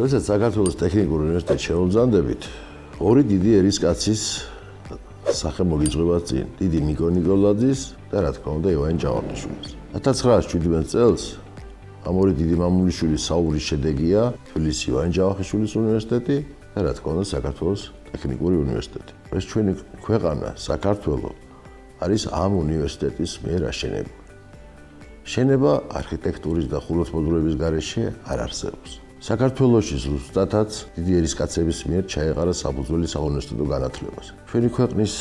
როდესაც საქართველოს ტექნიკურ უნივერსიტეტში შევამზადებით, ორი დიდი ერისკაცის სახე მოგიწვევას წინ, დიდი ნიკო ნიკოლაძის და რა თქმა უნდა ივანე ჯავახიშვილის. 1917 წელს ამ ორი დიდი მამულიშვილის საუბრის შედეგია თბილისის ივანე ჯავახიშვილის უნივერსიტეტი და რა თქმა უნდა საქართველოს ტექნიკური უნივერსიტეტი. ეს ჩვენი ქვეყანა, საქართველო არის ამ უნივერსიტეტის მიერ აშენებული. შენება არქიტექტურის და ხუროთმოძღვრების გარეშე არ არსებობს. საქართველოში ზუსტადაც დიდი ერისკაცების მიერ ჩაეყარა საფუძველი საუნივერსიტეტო განათლებას. ჩვენი ქვეყნის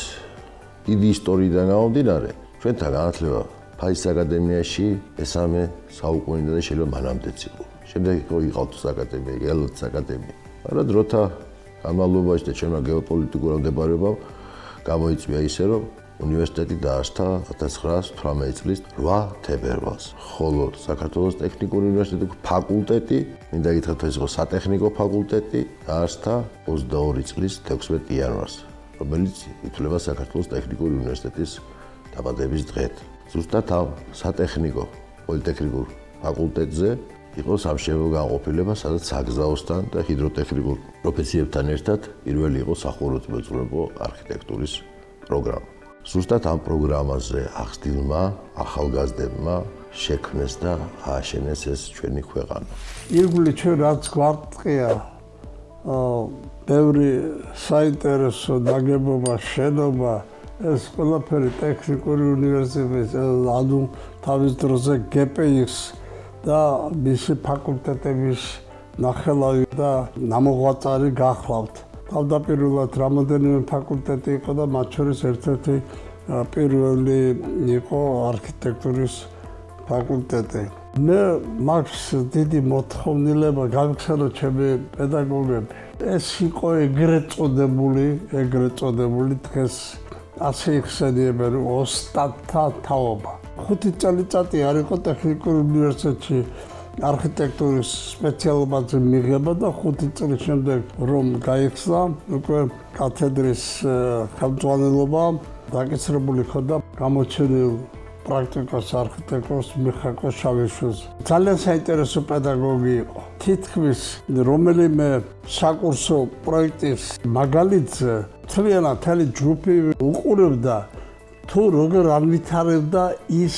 დიდი ისტორიიდან გამომდინარე, ჩვენთან განათლება ფაისის აკადემიაში მესამე საუკუნიდან და შეიძლება მანამდეც იყო. შემდეგ იყო იყალთოს აკადემია, გელოთის აკადემია. მაგრამ დროთა განმავლობაში და ჩვენმა გეოპოლიტიკურ მდებარეობამ გამოიწვია ისე, რომ უნივერსიტეტი დაარსდა 1918 წლის 8 თებერვალს. ხოლო საქართველოს ტექნიკური უნივერსიტეტის ფაკულტეტი, მინდა გითხრათ, ეს იყო სატექნიკო ფაკულტეტი, დაარსდა 22 წლის 16 იანვარს, რომელიც ითვლება საქართველოს ტექნიკური უნივერსიტეტის დაბადების დღედ. ზუსტად ამ სატექნიკო პოლიტექნიკურ ფაკულტეტზე იყო სამშენებლო განყოფილება, სადაც საგზაოსთან და ჰიდროტექნიკურ პროფესიებთან ერთად პირველი იყო სახუროთმოძღვრებო არქიტექტურის პროგრამა. ზუსტად ამ პროგრამაზე ახსნილმა ახალგაზრდებმა შექმნეს და ააშენეს ეს ჩვენი ქვეყანა. ირგვლივ ჩვენ რაც გვარტყია, ბევრი საინტერესო ნაგებობა, შენობა, ეს ყველაფერი ტექნიკური უნივერსიტეტის, ანუ თავის დროზე GPX და მისი ფაკულტეტების ნახელავი და ნამოღვაწარი გახლავთ. თავდაპირველად რამოდენიმე ფაკულტეტი იყო და მათ შორის ერთ-ერთი პირველი იყო არქიტექტურის ფაკულტეტი. მე მაქვს დიდი მოთხოვნილება გავიხსენოთ ჩემი პედაგოგები. ეს იყო ეგრეთ წოდებული დღეს ასე იხსენიებენ ოსტატთა თაობა. 5 წელიწადი არ იყო ტექნიკურ უნივერსიტეტში არქიტექტურის სპეციალობაზე მიღება და 5 წლის შემდეგ რომ გაიხსნა, უკვე კათედრის ხელმძღვანელობა დაკისრებული ხოდა გამოჩენილ პრაქტიკოს არქიტექტორს მიხაკო შავიშვილს. ძალიან საინტერესო პედაგოგი იყო. თითქმის რომელიმე საკურსო პროექტის მაგალითზე მთლიანად მთელი ჯგუფი უყურებდა თუ როგორ განვითარებდა ის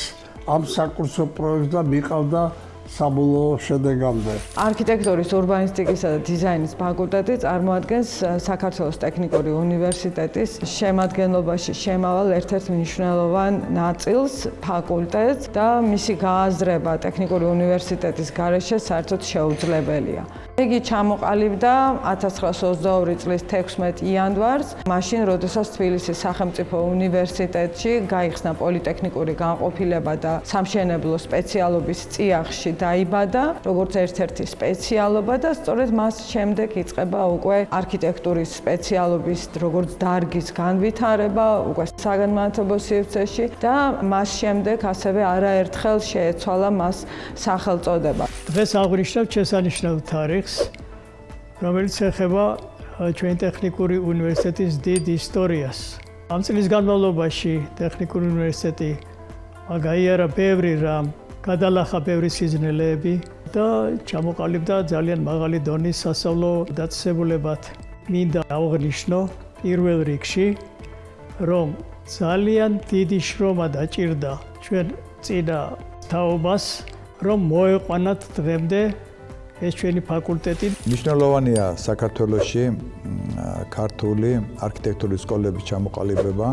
ამ საკურსო პროექტს და მიყავდა საბოლოო შედეგამდე. არქიტექტურის, ურბანისტიკისა და დიზაინის ფაკულტეტი წარმოადგენს საქართველოს ტექნიკური უნივერსიტეტის შემადგენლობაში შემავალ ერთ-ერთ მნიშვნელოვან ნაწილს, ფაკულტეტს და მისი გააზრება ტექნიკური უნივერსიტეტის გარეშე საერთოდ შეუძლებელია. იგი ჩამოყალიბდა 1922 წლის 16 იანვარს, მაშინ, როდესაც თბილისის სახელმწიფო უნივერსიტეტში გაიხსნა პოლიტექნიკური განყოფილება და სამშენებლო სპეციალობის წიაღში დაიბადა, როგორც ერთ-ერთი სპეციალობა და სწორედ მას შემდეგ იწყება უკვე არქიტექტურის სპეციალობის როგორც დარგის განვითარება, უკვე საგანმანათლებლო სივრცეში და მას შემდეგ ასევე არაერთხელ შეეცვალა მას სახელწოდება. დღეს აღნიშნავთ შესანიშნავ თარიღს, რომელიც ეხება ჩვენი ტექნიკური უნივერსიტეტის დიდ ისტორიას. ამ წლის განმავლობაში ტექნიკური უნივერსიტეტი გაიარა ბევრი რამ, გადალახა ბევრი სიზნელეები და ჩამოყალიბდა ძალიან მაღალი დონის სასწავლო დაწესებულებად. მინდა აღვნიშნო პირველ რიგში, რომ ძალიან დიდი შრომა დაჭირდა ჩვენ წინა თაობას, რომ მოეყვანათ დღემდე ეს ჩვენი ფაკულტეტი. მნიშვნელოვანია საქართველოში ქართული არქიტექტურის სკოლების ჩამოყალიბება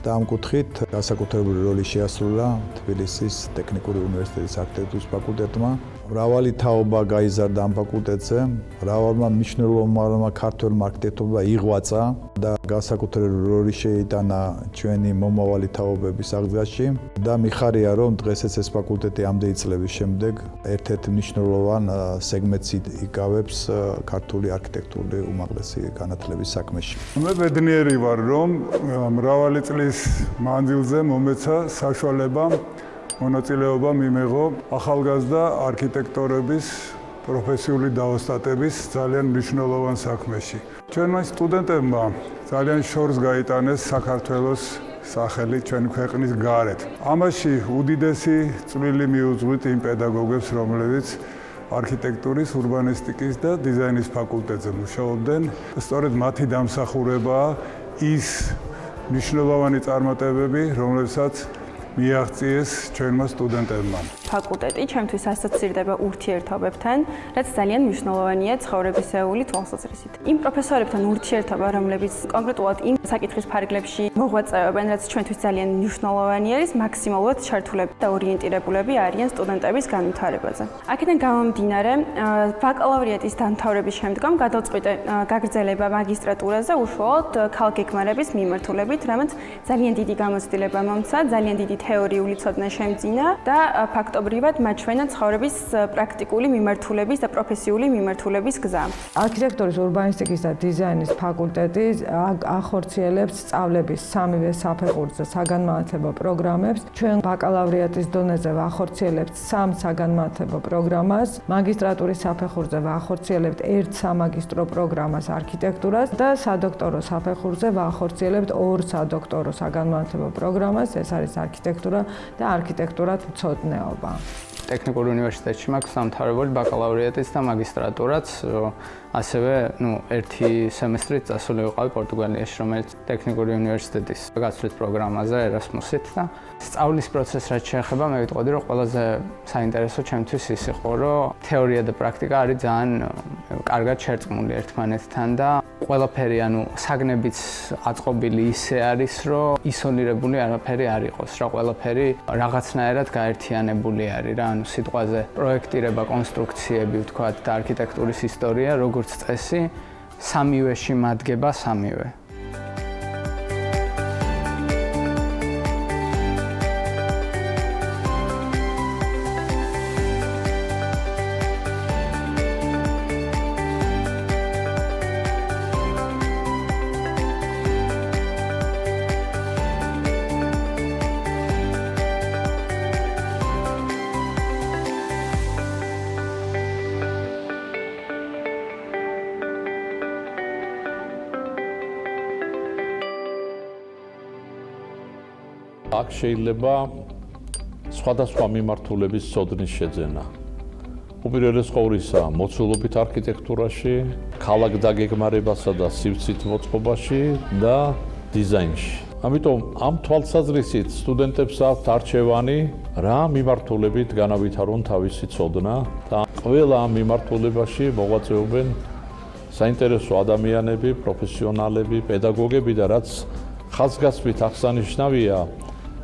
და ამ კუთხით განსაკუთრებული როლი შეასრულა თბილისის ტექნიკური უნივერსიტეტის არქიტექტურის ფაკულტეტმა. მრავალი თაობა გაიზარდა ამ ფაკულტეტზე, მრავალმა მნიშვნელოვანმა ქართველმა არქიტექტორმა იღვაწა და განსაკუთრებული როლი შეიტანა ჩვენი მომავალი თაობების აღდგენაში და მიხარია, რომ დღესაც ეს ფაკულტეტი ამდენი წლების შემდეგ ერთ-ერთ მნიშვნელოვან სეგმენტს იკავებს ქართული არქიტექტურული უმაღლესი განათლების საქმეში. მე ბედნიერი ვარ, რომ მრავალი წლის მანძილზე მომეცა საშუალება მონაწილეობა მიმეღო ახალგაზრდა არქიტექტორების პროფესიული დაოსტატების ძალიან მნიშვნელოვან საქმეში. ჩვენმა სტუდენტებმა ძალიან შორს გაიტანეს საქართველოს სახელი ჩვენი ქვეყნის გარეთ. ამაში უდიდესი წვლილი მიუძღვით იმ პედაგოგებს, რომლებიც არქიტექტურის, урბანისტიკის და დიზაინის ფაკულტეტზე მუშაობდნენ. სწორედ მათი დამსახურებაა ის მნიშვნელოვანი წარმატებები, რომლებსაც მიაღწიეს ჩვენმა სტუდენტებმა. ფაკულტეტი ჩემთვის ასოცირდება ურთიერთობებთან, რაც ძალიან მნიშვნელოვანია ცხოვრებისეული თვალსაზრისით. იმ პროფესორებთან ურთიერთობა, რომლებიც კონკრეტულად იმ საკითხის ფარგლებში მოღვაწეობენ, რაც ჩვენთვის ძალიან მნიშვნელოვანი არის, მაქსიმალურად ჩართულები და ორიენტირებულები არიან სტუდენტების განვითარებაზე. აქედან გამომდინარე, ბაკალავრიატის დამთავრების შემდგომ გადავწყვიტე გაგრძელება მაგისტრატურაზე უშუალოდ ქალგეგმარების მიმართულებით, რამაც ძალიან დიდი გამოცდილება მომცა, ძალიან დიდი თეორიული ცოდნა შემძინა და ფაქტობრივად მაჩვენა ცხოვრების პრაქტიკული მიმართულების და პროფესიული მიმართულების გზა. არქიტექტურის, урბანისტიკის და დიზაინის ფაკულტეტი ახორციელებს სწავლების სამივე საფეხურზე საგანმანათლებლო პროგრამებს. ჩვენ ბაკალავრიატის დონეზე ვახორციელებთ 3 საგანმანათლებლო პროგრამას, მაგისტრატურის საფეხურზე ვახორციელებთ 1 სამაგისტრო პროგრამას არქიტექტურას და სადოქტორო საფეხურზე ვახორციელებთ 2 სადოქტორო საგანმანათლებლო პროგრამას, ეს არის არქიტექტურა და არქიტექტურათმცოდნეობა. ტექნიკურ უნივერსიტეტში მაქვს დამთავრებული ბაკალავრიატის და მაგისტრატურაც, ასევე, ერთი სემესტრით წასული ვიყავი პორტუგალიაში, რომელიც ტექნიკური უნივერსიტეტის გასვლის პროგრამაზე ერასმუსით და სწავლის პროცესს რაც შეეხება, მე ვიტყოდი, რომ ყველაზე საინტერესო ჩემთვის ის იყო, რომ თეორია და პრაქტიკა არის ძალიან კარგად შერწყმული ერთმანეთთან და ყველაფერი, საგნებიც აწყობილი ისე არის, რომ ისოლირებული არაფერი არ იყოს, რა ყველაფერი რაღაცნაირად გაერთიანებული არის რა, სიტყვაზე პროექტირება, კონსტრუქციები, ვთქვათ, და არქიტექტურის ისტორია, როგორც წესი, სამივეში მადგება სამივე. აქ შეიძლება სხვადასხვა მიმართულების ცოდნის შეძენა. უპირველეს ყოვლისა, მოცულობით არქიტექტურაში, ქალაქ დაგეგმარებასა და სივრცით მოწყობაში და დიზაინში. ამიტომ ამ თვალსაზრისით სტუდენტებს აქვთ არჩევანი, რა მიმართულებით განავითარონ თავისი ცოდნა და ყველა ამ მიმართულებაში მოღვაწეობენ საინტერესო ადამიანები, პროფესიონალები, პედაგოგები და რაც ხაზგასმით აღსანიშნავია,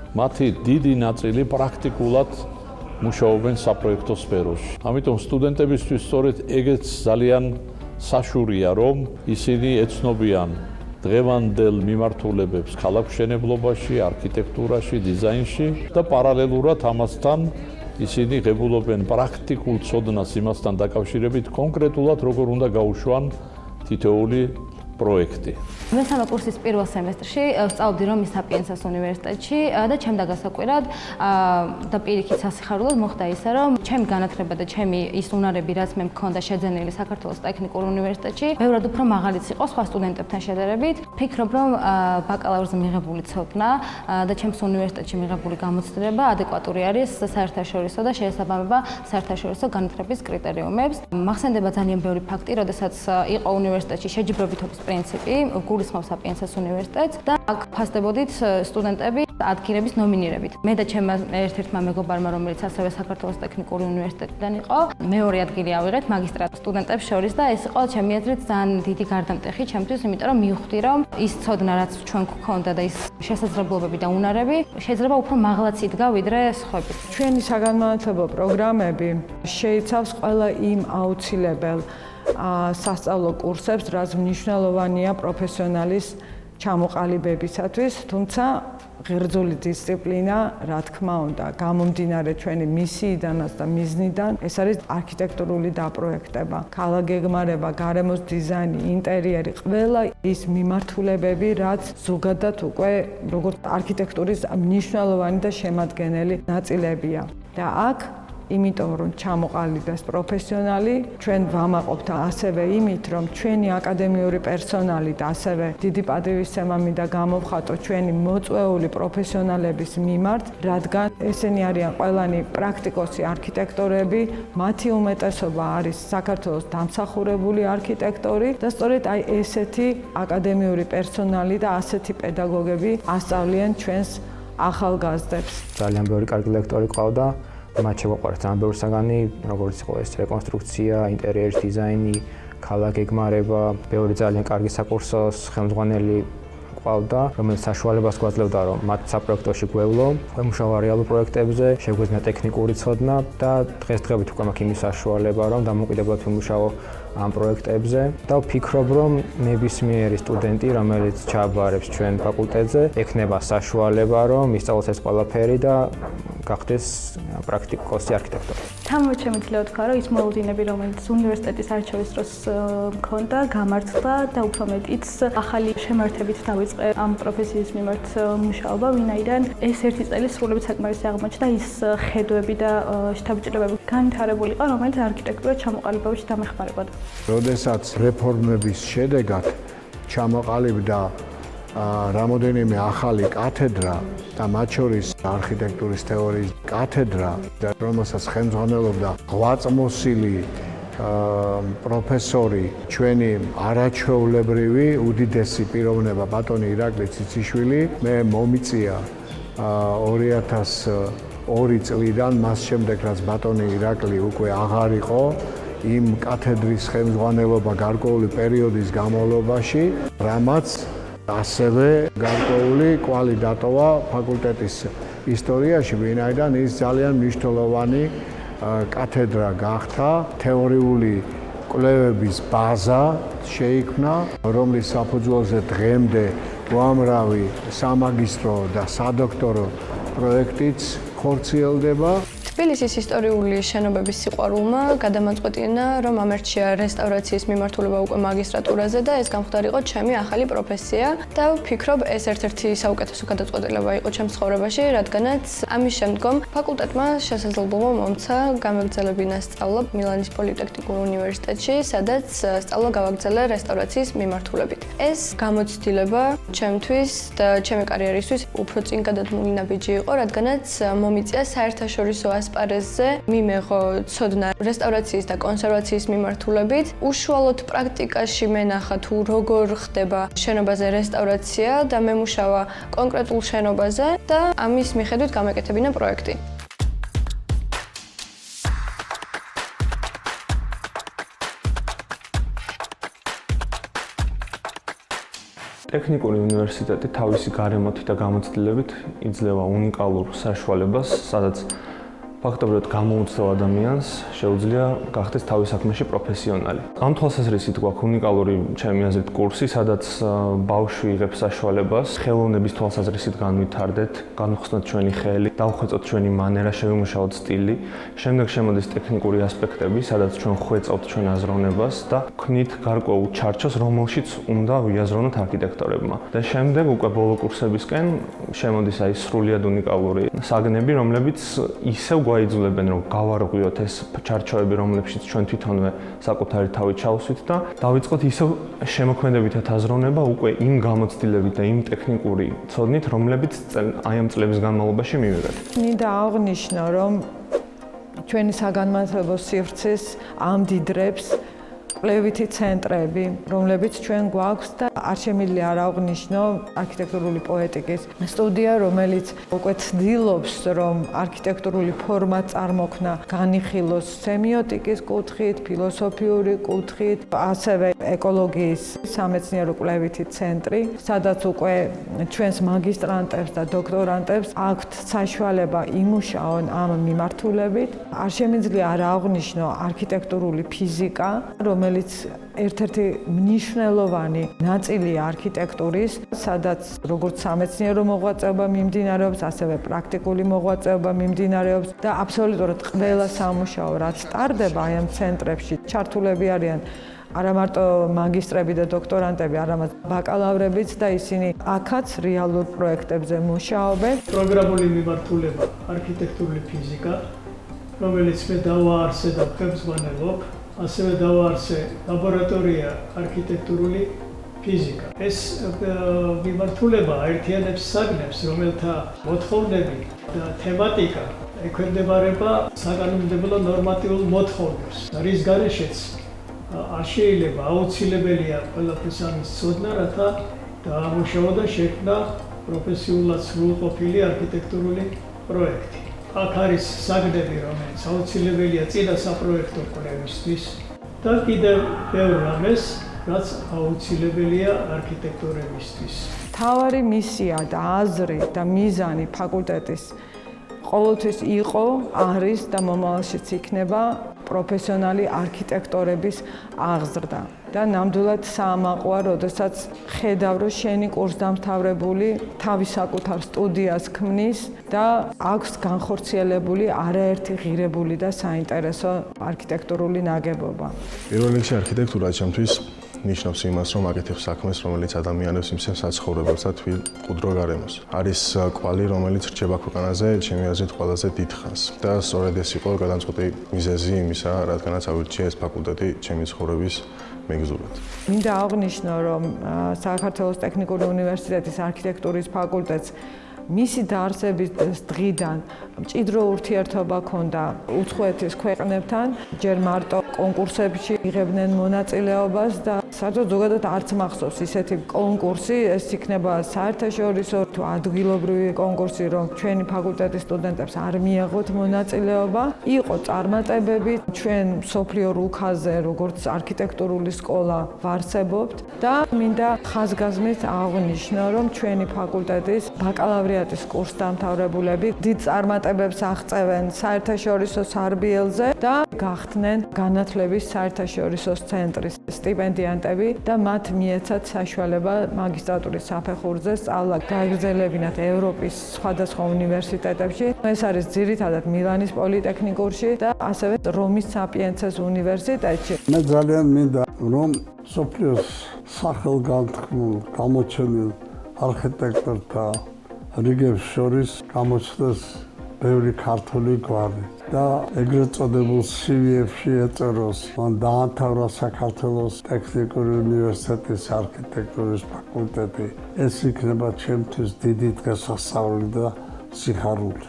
მათი დიდი ნაწილი პრაქტიკულად მუშაობენ საპროექტო სფეროში. ამიტომ სტუდენტებისთვის სწორედ ეგეც ძალიან საშურია, რომ ისინი ეცნობიან დღევანდელ მიმართულებებს ქალაქმშენებლობაში, არქიტექტურაში, დიზაინში და პარალელურად ამასთან ისინი ღებულობენ პრაქტიკულ ცოდნას იმასთან დაკავშირებით, კონკრეტულად როგორ უნდა გაუშვან თითოეული პროექტი. მე სამი კურსის პირველ სემესტრში ვსწავლობდი რომის საპიენსას უნივერსიტეტში და ჩემ დაგასაკვირად და პირიქით სასიხარულოდ მოხდა ისე, რომ ჩემი განათლება და ჩემი ის უნარები, რაც მე მქონდა შეძენილი საქართველოს ტექნიკურ უნივერსიტეტში, ბევრად უფრო მაღალიც იყო სხვა სტუდენტებთან შედარებით. ვფიქრობ, რომ ბაკალავრზე მიღებული ცოდნა და ჩემს უნივერსიტეტში მიღებული გამოცდილება ადეკვატური არის საერთაშორისო და შეესაბამება საერთაშორისო განათლების კრიტერიუმებს. მახსენდება ძალიან ბევრი ფაქტი, როდესაც იყო უნივერსიტეტში შეჯიბრობითობის პრინციპი, გულისხმობს საპიენსას უნივერსიტეტს და აქ ფასდებოდით სტუდენტები ადგილების ნომინირებით. მე და ჩემმა ერთ-ერთმა მეგობარმა, რომელიც ასევე საქართველოს ტექნიკური უნივერსიტეტიდან იყო, მეორე ადგილი ავიღეთ მაგისტრატ სტუდენტებს შორის და ეს იყო ჩემი აზრით ძალიან დიდი გარდამტეხი ჩემთვის, იმიტომ რომ მივხვდი, რომ ის ცოდნა, რაც ჩვენ გვქონდა და ის შესაძლებლობები და უნარები შეიძლება უფრო მაღლაც იდგა ვიდრე სხვები. ჩვენი საგანმანათლებლო პროგრამები შეიცავს ყველა იმ აუცილებელ სასწავლო კურსებს, რაც მნიშვნელოვანია პროფესიონალის ჩამოყალიბებისათვის, თუმცა ღერძული დისციპლინა, რა თქმა უნდა, გამომდინარე ჩვენი მისიიდანაც და მიზნიდან, ეს არის არქიტექტურული დაპროექტება, ქალაქგეგმარება, გარემოს დიზაინი, ინტერიერი, ყველა ის მიმართულებები, რაც ზოგადად უკვე როგორც არქიტექტურის მნიშვნელოვანი და შემადგენელი ნაწილებია. და აქ იმიტომ რომ ჩამოყალიბდეს პროფესიონალი, ჩვენ ვამაყობთ ასევე იმით, რომ ჩვენი აკადემიური პერსონალი და ასევე დიდი პატივისცემა მინდა გამოვხატო ჩვენი მოწვეული პროფესიონალების მიმართ, რადგან ესენი არიან ყველანი პრაქტიკოსი არქიტექტორები, მათი უმეტესობა არის საქართველოს დამსახურებული არქიტექტორი და სწორედ აი ესეთი აკადემიური პერსონალი და ასეთი პედაგოგები ასწავლიან ჩვენს ახალგაზრდებს. ძალიან ბევრი კარგი ლექტორი ყავდა, მათ შეგვაყვარეს ძალიან ბევრი საგანი, როგორც იყო ეს რეკონსტრუქცია, ინტერიერის დიზაინი, ქალაქ გეგმარება, ბევრი ძალიან კარგი საკურსო ხელმძღვანელი ყავდა, რომელიც საშუალებას გვაძლევდა, რომ მათ საპროექტოში გვევლო, ვემუშავა რეალურ პროექტებზე, შეგვეძინა ტექნიკური ცოდნა და დღესდღეობით უკვე მაქვს იმის საშუალება, რომ დამოუკიდებლად ვიმუშაო ამ პროექტებზე და ვფიქრობ, რომ ნებისმიერი სტუდენტი, რომელიც ჩააბარებს ჩვენ ფაკულტეტზე, ექნება საშუალება, რომ ისწავლოს ეს ყველაფერი და გახდეს პრაქტიკოსი არქიტექტორი. თამამად შემიძლია ვთქვა, რომ ის მოლოდინები, რომელიც უნივერსიტეტის არჩევის დროს მქონდა, გამართლა და უფრო მეტიც ახალი შემართებით დავიწყე ამ პროფესიის მიმართ მუშაობა, ვინაიდან ეს ერთი წელი სრულებით საკმარისი აღმოჩნდა ის ხედვები და შთაბეჭდილებები განვითარებული იყო, რომელიც არქიტექტურა ჩამოყალიბებაში დამეხმარებოდა. როდესაც რეფორმების შედეგად ჩამოყალიბდა რამოდენიმე ახალი კათედრა და მათ შორის არქიტექტურის თეორიის კათედრა, რომელსაც ხელმძღვანელობდა ღვაწმოსილი პროფესორი, ჩვენი არაჩვეულებრივი უდიდესი პიროვნება ბატონი ირაკლი ციციშვილი, მე მომიწია 2002 წლიდან, მას შემდეგ რაც ბატონი ირაკლი უკვე აღარ იყო იმ კათედრის ხელმძღვანელობა გარკვეული პერიოდის განმავლობაში, რამაც ასევე გარკვეული კვალი დატოვა ფაკულტეტის ისტორიაში, ვინაიდან ის ძალიან მნიშვნელოვანი კათედრა გახდა, თეორიული კვლევების ბაზა შეიქმნა, რომლის საფუძველზე დღემდე უამრავი სამაგისტრო და სადოქტორო პროექტიც ხორციელდება. თბილისის ისტორიული შენობების სიყვარულმა გადამაწყვეტინა, რომ ამერჩია რესტავრაციის მიმართულება უკვე მაგისტრატურაზე და ეს გამხდარიყო ჩემი ახალი პროფესია და ვფიქრობ, ეს ერთ-ერთი საუკეთესო გადაწყვეტილება იყო ჩემს ცხოვრებაში, რადგანაც ამის შემდგომ ფაკულტეტმა შესაძლებლობა მომცა გამეგრძელებინა სწავლა მილანის პოლიტექნიკურ უნივერსიტეტში, სადაც სწავლა გავაგრძელე რესტავრაციის მიმართულებით. ეს გამოცდილება ჩემთვის და ჩემი კარიერისთვის უფრო წინ გადადგმული ნაბიჯი იყო, რადგანაც მომიწია საერთაშორისო ასპარეზზე მიმეღო ცოდნა რესტავრაციის და კონსერვაციის მიმართულებით. უშუალოდ პრაქტიკაში მენახა თუ როგორ ხდება შენობაზე რესტავრაცია და მემუშავა კონკრეტულ შენობაზე და ამის მიხედვით გამეკეთებინა პროექტი. ტექნიკური უნივერსიტეტი თავისი გარემოთი და გამოცდილებით იძლევა უნიკალურ საშუალებას, სადაც ფაქტობრივად გამოუცდელ ადამიანს შეუძლია გახდეს თავის საქმეში პროფესიონალი. ამ თვალსაზრისით გვაქვს უნიკალური ჩემი აზრით კურსი, სადაც ბავშვი იღებს საშუალებას ხელოვნების თვალსაზრისით განვითარდეთ, განვხსნათ ჩვენი ხელი, დავხვეწოთ ჩვენი მანერა, შევიმუშაოთ სტილი. შემდეგ შემოდის ტექნიკური ასპექტები, სადაც ჩვენ ხვეწავთ ჩვენ აზროვნებას და ვქმნით გარკვეულ ჩარჩოს, რომელშიც უნდა ვიაზროვნოთ არქიტექტორებმა. და შემდეგ უკვე ბოლო კურსებისკენ შემოდის აი სრულიად უნიკალური საგნები, რომლებიც ისევ გვაიძულებენ, რომ გავარღვიოთ ეს ჩარჩოები, რომლებშიც ჩვენ თვითონვე საკუთარი თავი ჩავსვით და დავიწყოთ ისევ შემოქმედებითად აზროვნება უკვე იმ გამოცდილებით და იმ ტექნიკური ცოდნით, რომლებიც აი ამ წლების განმავლობაში მივიღეთ. მინდა აღვნიშნო, რომ ჩვენი საგანმანათლებლო სივრცეს ამდიდრებს კვლევითი ცენტრები, რომლებიც ჩვენ გვაქვს და არ შემიძლია არ აღვნიშნო არქიტექტურული პოეტიკის სტუდია, რომელიც უკვე ცდილობს, რომ არქიტექტურული ფორმა წარმოქმნა განიხილოს სემიოტიკის კუთხით, ფილოსოფიური კუთხით, ასევე ეკოლოგიის სამეცნიერო კვლევითი ცენტრი, სადაც უკვე ჩვენს მაგისტრანტებს და დოქტორანტებს აქვთ საშუალება იმუშაონ ამ მიმართულებით. არ შემიძლია არ აღვნიშნო არქიტექტურული ფიზიკა, რომელიც ერთ-ერთი მნიშვნელოვანი ნაწილია არქიტექტურის, სადაც როგორც სამეცნიერო მოღვაწეობა მიმდინარეობს, ასევე პრაქტიკული მოღვაწეობა მიმდინარეობს და აბსოლუტურად ყველა სამუშაო, რაც ტარდება აი ამ ცენტრებში, ჩართულები არიან არა მარტო მაგისტრები და დოქტორანტები, არამედ ბაკალავრებიც და ისინი აქაც რეალურ პროექტებზე მუშაობენ. პროგრამული მიმართულება, არქიტექტურული ფიზიკა, რომელიც მე დავაარსე და ხელმძღვანელობ, ასევე დავაარსე ლაბორატორია არქიტექტურული ფიზიკა. ეს მიმართულება აერთიანებს საგნებს, რომელთა მოთხოვნები და თემატიკა ექვემდებარება საკანონმდებლო ნორმატიულ მოთხოვნებს. რის გარეშეც არ შეიძლება აუცილებელია ყველაფერს ამის ცოდნა, რათა დაამუშავა და შექმნა პროფესიულად სრულყოფილი არქიტექტურული პროექტი. აქ არის საგნები, რომელიც აუცილებელია წინა საპროექტო კვლევისთვის და კიდევ ბევრ რამეს, რაც აუცილებელია არქიტექტურებისთვის. მთავარი მისია და აზრი და მიზანი ფაკულტეტის ყოველთვის იყო, არის და მომავალშიც იქნება პროფესიონალი არქიტექტორების აღზრდა. და ნამდვილად საამაყოა, როდესაც ხედავ, რომ შენი კურსდამთავრებული თავის საკუთარ სტუდიას ქმნის და აქვს განხორციელებული არაერთი ღირებული და საინტერესო არქიტექტურული ნაგებობა. პირველ რიგში არქიტექტურა ჩემთვის ნიშნავს იმას, რომ აკეთებ საქმეს, რომელიც ადამიანებს იმსებს საცხოვრებელს და თბილ მყუდრო გარემოს. არის კვალი, რომელიც რჩება ქვეყანაზე, ჩემი აზრით, ყველაზე დიდხანს. და სწორედ ეს იყო გადამწყვეტი მიზეზი იმისა, რადგანაც ავირჩიე ეს ფაკულტეტი ჩემი ცხოვრების მეგზურად. მინდა აღვნიშნო, რომ საქართველოს ტექნიკური უნივერსიტეტის არქიტექტურის ფაკულტეტს მისი დაარსების დღიდან მჭიდრო ურთიერთობა ჰქონდა უცხოეთის ქვეყნებთან, ჯერ მარტო კონკურსებში იღებდნენ მონაწილეობას და საერთოდ ზოგადად არც მახსოვს ისეთი კონკურსი, ეს იქნება საერთაშორისო თუ ადგილობრივი კონკურსი, რომ ჩვენი ფაკულტეტის სტუდენტებს არ მიაღოთ მონაწილეობა. იყო წარმატებები, ჩვენ მსოფლიო რუქაზე, როგორც არქიტექტურული სკოლა ვარსებობთ და მინდა ხაზგასმით აღვნიშნო, რომ ჩვენი ფაკულტეტის ბაკალავრიატის კურსდამთავრებულები დიდ წარმატებებს აღწევენ საერთაშორისო სარბიელზე და გახდნენ განათლების საერთაშორისო ცენტრის სტიპენდიანტები და მათ მიეცათ საშუალება მაგისტრატურის საფეხურზე სწავლა გააგრძელებინათ ევროპის სხვადასხვა უნივერსიტეტებში. ეს არის ძირითადად მილანის პოლიტექნიკურში და ასევე რომის საპიენცეს უნივერსიტეტში. მე ძალიან მინდა რომ სოფლიოს სახელგანთქმულ გამოჩენილ არქიტექტორთა რიგებს შორის გამოჩნდეს ბევრი ქართული გვარი და ეგრეთ წოდებულ CV-ებში ეწეროს, მან დაამთავრა საქართველოს ტექნიკური უნივერსიტეტის არქიტექტურის ფაკულტეტი. ეს იქნება ჩემთვის დიდი დღესასწაული და სიხარული.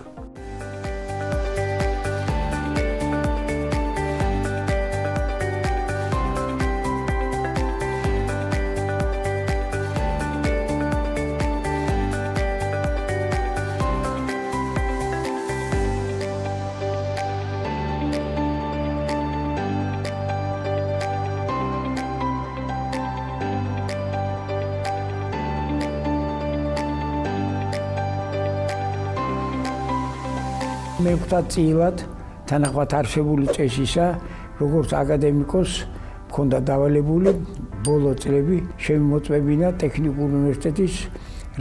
მე ვხვდა წილად თანახმად არსებული წესისა, როგორც აკადემიკოს მქონდა დავალებული ბოლო წლები შემოწმებინა ტექნიკური უნივერსიტეტის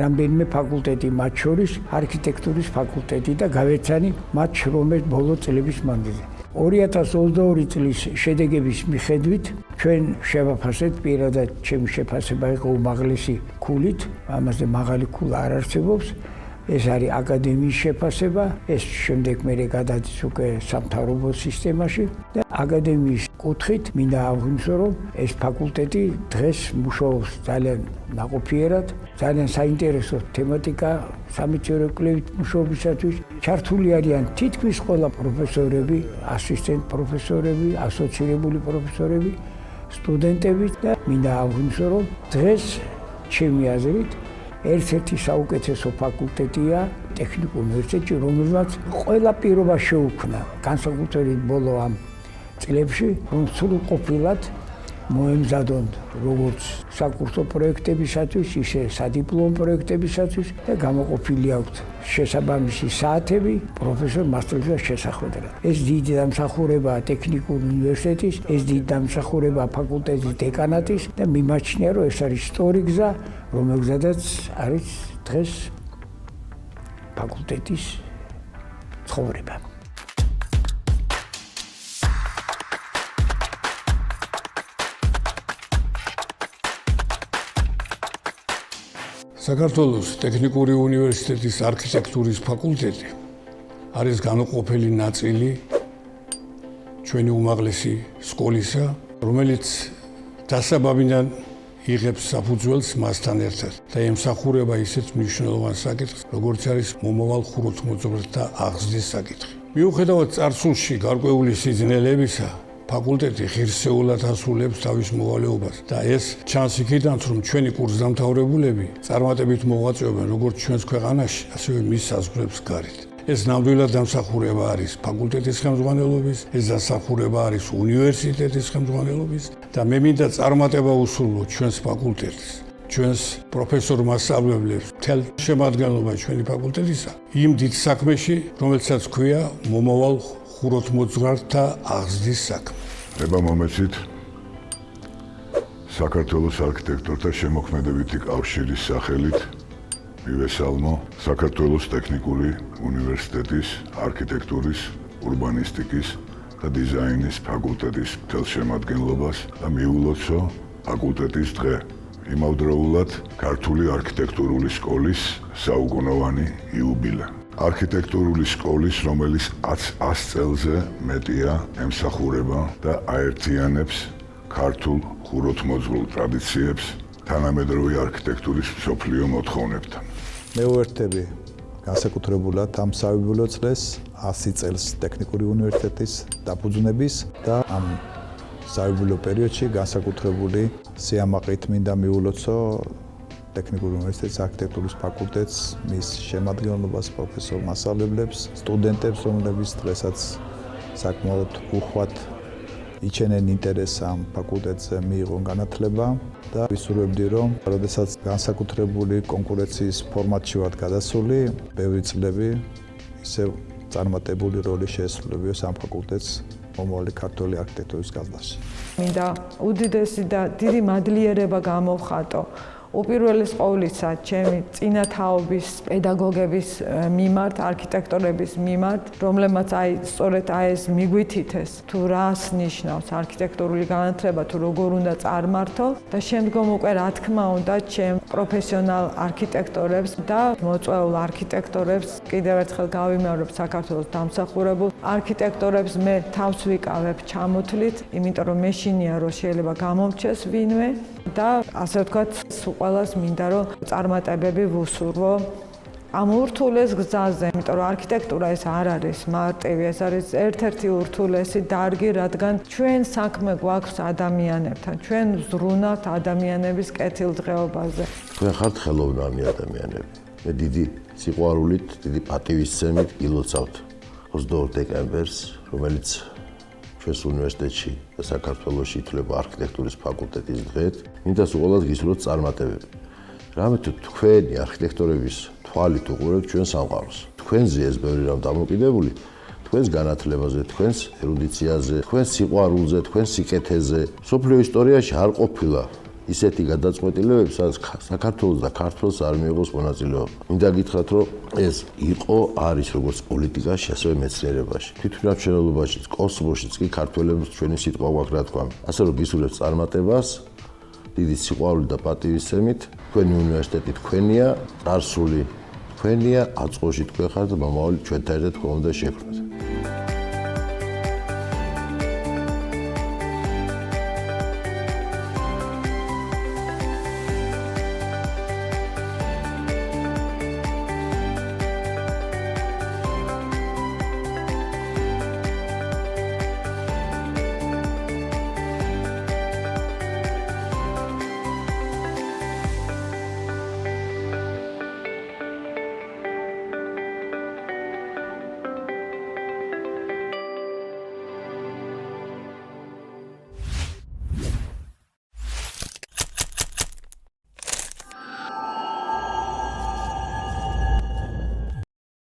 რამდენიმე ფაკულტეტი, მათ შორის არქიტექტურის ფაკულტეტი და გავეცანი მათ შრომებს ბოლო წლების მანძილზე. 2022 წლის შედეგების მიხედვით ჩვენ შევაფასეთ პირადად ჩემი შეფასება იყო უმაღლესი ქულით, ამაზე მაღალი ქულა არ არსებობს. ეს არის აკადემიის შეფასება, ეს შემდეგ მე გადადის უკვე სამთავრობო სისტემაში და აკადემიის კუთხით მინდა აღვნიშნო, რომ ეს ფაკულტეტი დღეს მუშაობს ძალიან ნაყოფიერად, ძალიან საინტერესო თემატიკა სამეცნიერო-კვლევით მუშაობისათვის. ჩართული არიან თითქმის ყველა პროფესორები, ასისტენტ პროფესორები, ასოცირებული პროფესორები, სტუდენტები და მინდა აღვნიშნო, რომ დღეს ჩემი აზრით ერთ-ერთი საუკეთესო ფაკულტეტია ტექნიკურ უნივერსიტეტში, რომელსაც ყველა პირობა შეუქმნა განსაკუთრებით ბოლო ამ წლებში, რომ სრულყოფილად მოემზადონ როგორც საკურსო პროექტებისათვის, ისე სადიპლომო პროექტებისათვის და გამოყოფილი აქვთ შესაბამისი საათები პროფესორ მასწავლებლის შესახვედრად. ეს დიდი დამსახურებაა ტექნიკურ უნივერსიტეტის, ეს დიდი დამსახურებაა ფაკულტეტის დეკანატის და მიმაჩნია, რომ ეს არის სწორი გზა, რომელზედაც არის დღეს ფაკულტეტის ცხოვრება. საქართველოს ტექნიკური უნივერსიტეტის არქიტექტურის ფაკულტეტი არის განუყოფელი ნაწილი ჩვენი უმაღლესი სკოლისა, რომელიც დასაბამიდან იღებს საფუძველს მასთან ერთად და ემსახურება ისეთ მნიშვნელოვან საკითხს, როგორც არის მომავალ ხუროთმოძღვრთა აღზრდის საკითხი. მიუხედავად წარსულში გარკვეული სიძნელებისა, ფაკულტეტი ღირსეულად ასრულებს თავის მოვალეობას და ეს ჩანს იქიდან, რომ ჩვენი კურსდამთავრებულები წარმატებით მოღვაწეობენ როგორც ჩვენს ქვეყანაში, ასევე მის საზღვრებს გარეთ. ეს ნამდვილად დამსახურება არის ფაკულტეტის ხელმძღვანელობის, ეს დამსახურება არის უნივერსიტეტის ხელმძღვანელობის და მე მინდა წარმატება უსურვო ჩვენს ფაკულტეტს, ჩვენს პროფესორ-მასწავლებლებს, მთელ შემადგენლობას ჩვენი ფაკულტეტისა იმ დიდ საქმეში, რომელსაც ქვია მომავალ ხუროთმოძღვართა აღზრდის საქმე. ება მომეცით საქართველოს არქიტექტორთა შემოქმედებითი კავშირის სახელით მივესალმო საქართველოს ტექნიკური უნივერსიტეტის არქიტექტურის, урბანისტიკის და დიზაინის ფაკულტეტის მთელ შემადგენლობას და მიულოცო ფაკულტეტის დღე. იმავდროულად ქართული არქიტექტურული სკოლის საუკუნოვანი იუბილე. არქიტექტურული სკოლის, რომელიც 100 წელზე მეტია ემსახურება და აერთიანებს ქართულ ხუროთმოძღვრულ ტრადიციებს თანამედროვე არქიტექტურის მსოფლიო მოთხოვნებთან. მე ვერთები განსაკუთრებულად ამ საიუბილეო წლეს 100 წელს ტექნიკური უნივერსიტეტის დაფუძნების და ამ საიუბილეო პერიოდში განსაკუთრებული სიამაყით მინდა მიულოცო ტექნიკური უნივერსიტეტის არქიტექტურის ფაკულტეტს, მის შემადგენლობას, პროფესორ-მასწავლებლებს, სტუდენტებს, რომლებიც დღესაც საკმაოდ უხვად იჩენენ ინტერესს ამ ფაკულტეტზე მიიღონ განათლება და ვისურვებდი, რომ როდესაც განსაკუთრებული კონკურენციის ფორმატში ვართ გადასული, ბევრი წლები ისევ წარმატებული როლი შეესრულებიოს ამ ფაკულტეტს მომავალი ქართული არქიტექტურის გაზრდაში. მინდა უდიდესი და დიდი მადლიერება გამოვხატო უპირველეს ყოვლისა ჩემი წინათაობის პედაგოგების მიმართ, არქიტექტორების მიმართ, რომლებმაც სწორედ ეს მიგვითითეს თუ რას ნიშნავს არქიტექტურული განათლება, თუ როგორ უნდა წარმართო და შემდგომ უკვე რა თქმა უნდა ჩემ პროფესიონალ არქიტექტორებს და მოწვეულ არქიტექტორებს კიდევ ერთხელ გავიმეორებ საქართველოს დამსახურებულ არქიტექტორებს მე თავს ვიკავებ ჩამოთვლით, იმიტომ რომ მეშინია რომ შეიძლება გამომრჩეს ვინმე და ასე ვთქვათ ყველას მინდა რომ წარმატებები ვუსურვო ამ ურთულეს გზაზე, იმიტომ რომ არქიტექტურა ეს არ არის მარტივი, ეს არის ერთ-ერთი ურთულესი დარგი, რადგან ჩვენ საქმე გვაქვს ადამიანებთან, ჩვენ ვზრუნავთ ადამიანების კეთილდღეობაზე. თქვენ ხართ ხელოვნანი ადამიანები. მე დიდი სიყვარულით, დიდი პატივისცემით გილოცავთ 22 დეკემბერს, რომელიც ჩვენს უნივერსიტეტში და საქართველოში ითვლება არქიტექტურის ფაკულტეტის დღედ. მინდა უყოლოდ გისურვოთ წარმატებები. რამე თუ თქვენი არქიტექტორების თვალით უყურებთ ჩვენ სამყაროს. თქვენზე ეს ბევრი რამ დამოკიდებული, თქვენს განათლებაზე, თქვენს ერუდიციაზე, თქვენს სიყვარულზე, თქვენს სიკეთეზე. სოფლიო ისტორიაში არ ყოფილა ისეთი გადაწყვეტილებები, სადაც საქართველოს და ქართლს არ მიიღოს მონაწილეობა. მინდა გითხრათ, რომ ეს იყო, არის როგორც პოლიტიკაში, ასევე მეცნიერებაში. თვითმმართველობაშიც, კოსმოსშიც კი ქართველებს ჩვენი სიტყვა გვაქვს რა თქვა. ასე რომ გისურვებთ წარმატებას, დიდი სიყვარულით და პატივისცემით, თქვენი უნივერსიტეტი თქვენია, წარსული თქვენია, აწყოში თქვენ ხართ და მომავალი ჩვენთან ერთად თქვენ უნდა შექმნათ.